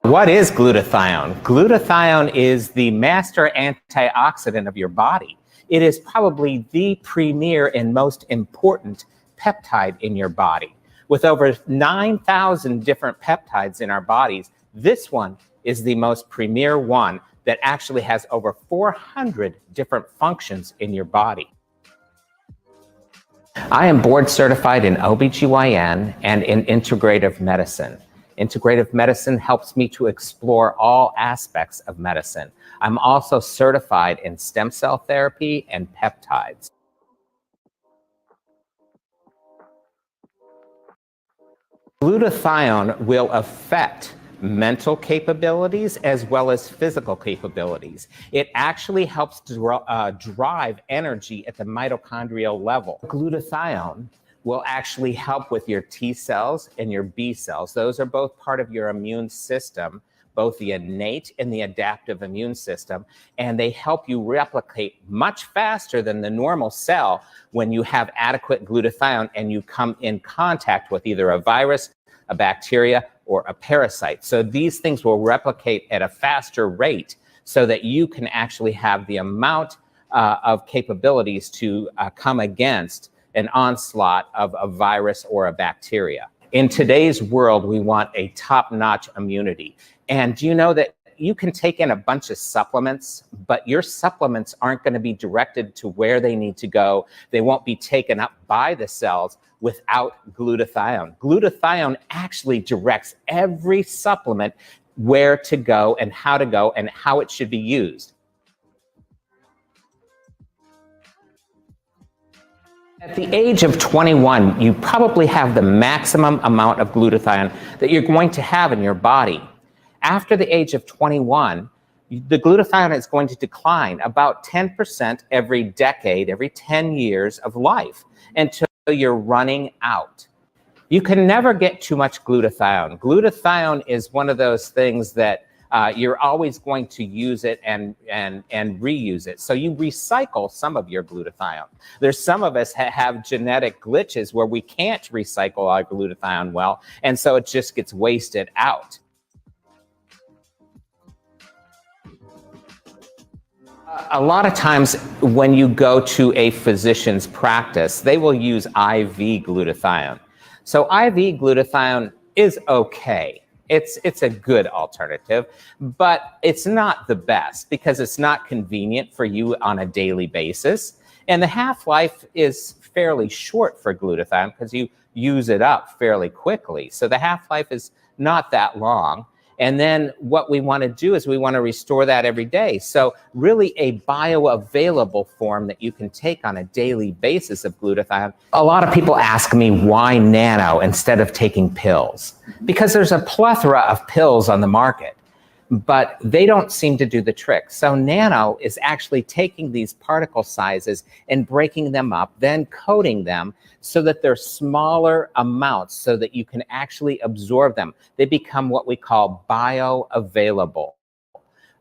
What is glutathione? Glutathione is the master antioxidant of your body. It is probably the premier and most important peptide in your body. With over 9,000 different peptides in our bodies, this one is the most premier one that actually has over 400 different functions in your body. I am board certified in OBGYN and in integrative medicine. Integrative medicine helps me to explore all aspects of medicine. I'm also certified in stem cell therapy and peptides. Glutathione will affect mental capabilities as well as physical capabilities. It actually helps to drive energy at the mitochondrial level. Glutathione will actually help with your T cells and your B cells. Those are both part of your immune system, both the innate and the adaptive immune system, and they help you replicate much faster than the normal cell when you have adequate glutathione and you come in contact with either a virus, a bacteria, or a parasite. So these things will replicate at a faster rate so that you can actually have the amount of capabilities to come against an onslaught of a virus or a bacteria. In today's world, we want a top-notch immunity. And do you know that you can take in a bunch of supplements, but your supplements aren't going to be directed to where they need to go. They won't be taken up by the cells without glutathione. Glutathione actually directs every supplement where to go and how it should be used. At the age of 21, you probably have the maximum amount of glutathione that you're going to have in your body. After the age of 21, the glutathione is going to decline about 10% every decade, every 10 years of life, until you're running out. You can never get too much glutathione. Glutathione is one of those things that you're always going to use it and reuse it. So you recycle some of your glutathione. There's some of us have genetic glitches where we can't recycle our glutathione well, and so it just gets wasted out. A lot of times when you go to a physician's practice, they will use IV glutathione. So IV glutathione is okay. It's a good alternative, but it's not the best because it's not convenient for you on a daily basis. And the half-life is fairly short for glutathione because you use it up fairly quickly. So the half-life is not that long. And then what we want to do is we want to restore that every day. So really a bioavailable form that you can take on a daily basis of glutathione. A lot of people ask me why nano instead of taking pills? Because there's a plethora of pills on the market, but they don't seem to do the trick. So nano is actually taking these particle sizes and breaking them up, then coating them so that they're smaller amounts so that you can actually absorb them. They become what we call bioavailable.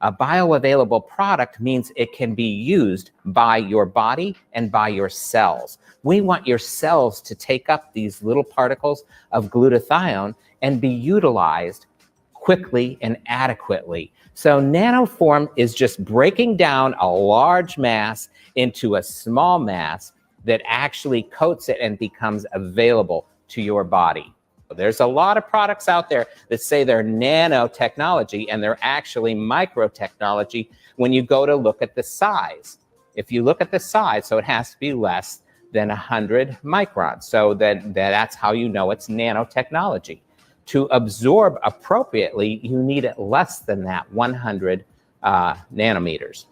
A bioavailable product means it can be used by your body and by your cells. We want your cells to take up these little particles of glutathione and be utilized quickly and adequately. So nanoform is just breaking down a large mass into a small mass that actually coats it and becomes available to your body. There's a lot of products out there that say they're nanotechnology and they're actually microtechnology when you go to look at the size. If you look at the size, so it has to be less than 100 microns. So that's how you know it's nanotechnology. To absorb appropriately, you need it less than that, 100 nanometers.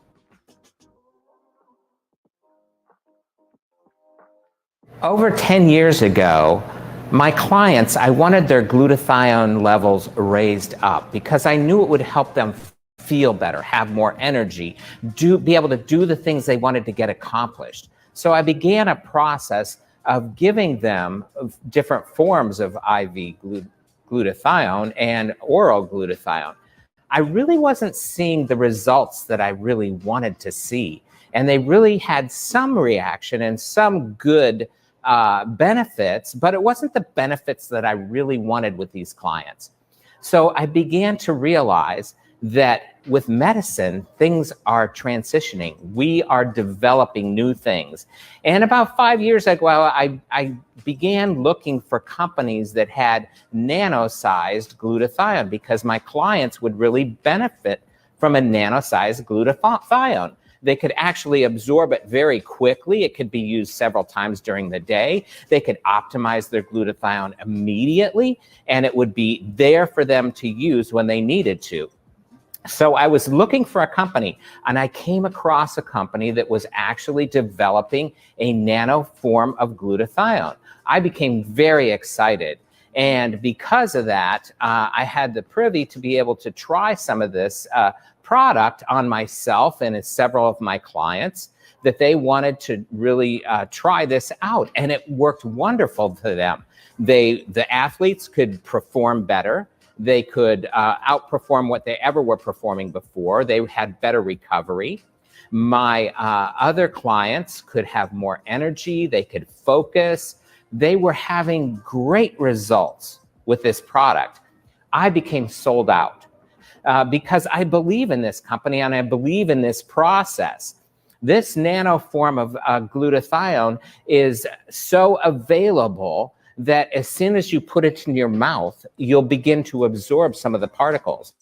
Over 10 years ago, my clients, I wanted their glutathione levels raised up because I knew it would help them feel better, have more energy, be able to do the things they wanted to get accomplished. So I began a process of giving them different forms of IV glutathione and oral glutathione. I really wasn't seeing the results that I really wanted to see. And they really had some reaction and some good benefits, but it wasn't the benefits that I really wanted with these clients. So I began to realize that with medicine, things are transitioning. We are developing new things. And about 5 years ago, I began looking for companies that had nano-sized glutathione because my clients would really benefit from a nano-sized glutathione. They could actually absorb it very quickly. It could be used several times during the day. They could optimize their glutathione immediately, and it would be there for them to use when they needed to. So I was looking for a company, and I came across a company that was actually developing a nano form of glutathione. I became very excited. And because of that, I had the privy to be able to try some of this product on myself and several of my clients that they wanted to really try this out. And it worked wonderful for them. The athletes could perform better. They could outperform what they ever were performing before. They had better recovery. My other clients could have more energy. They could focus. They were having great results with this product. I became sold out because I believe in this company and I believe in this process. This nano form of glutathione is so available that as soon as you put it in your mouth, you'll begin to absorb some of the particles.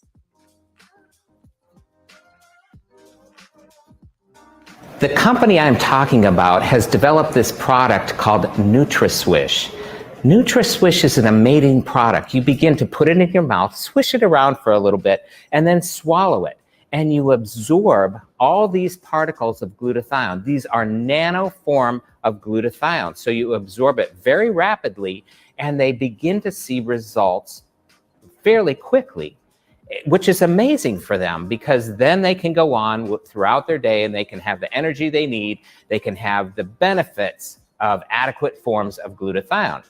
The company I'm talking about has developed this product called NutraSwish. NutraSwish is an amazing product. You begin to put it in your mouth, swish it around for a little bit, and then swallow it. And you absorb all these particles of glutathione. These are nano form of glutathione. So you absorb it very rapidly, and they begin to see results fairly quickly, which is amazing for them because then they can go on throughout their day and they can have the energy they need. They can have the benefits of adequate forms of glutathione.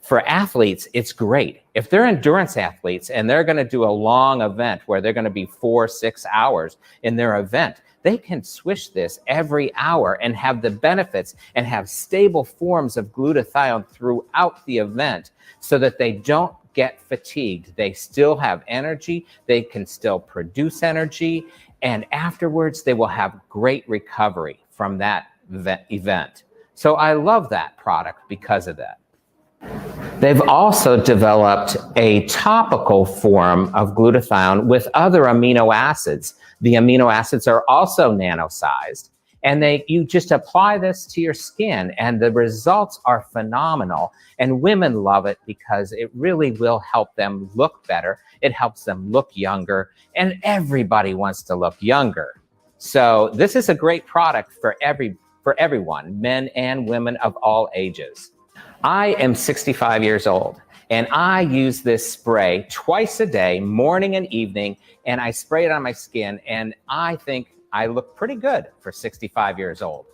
For athletes, it's great. If they're endurance athletes and they're going to do a long event where they're going to be 4-6 hours in their event, they can swish this every hour and have the benefits and have stable forms of glutathione throughout the event so that they don't get fatigued. They still have energy. They can still produce energy. And afterwards, they will have great recovery from that event. So I love that product because of that. They've also developed a topical form of glutathione with other amino acids. The amino acids are also nano-sized, and you just apply this to your skin, and the results are phenomenal. And women love it because it really will help them look better. It helps them look younger, and everybody wants to look younger. So this is a great product for everyone, men and women of all ages. I am 65 years old, and I use this spray twice a day, morning and evening, and I spray it on my skin, and I think I look pretty good for 65 years old.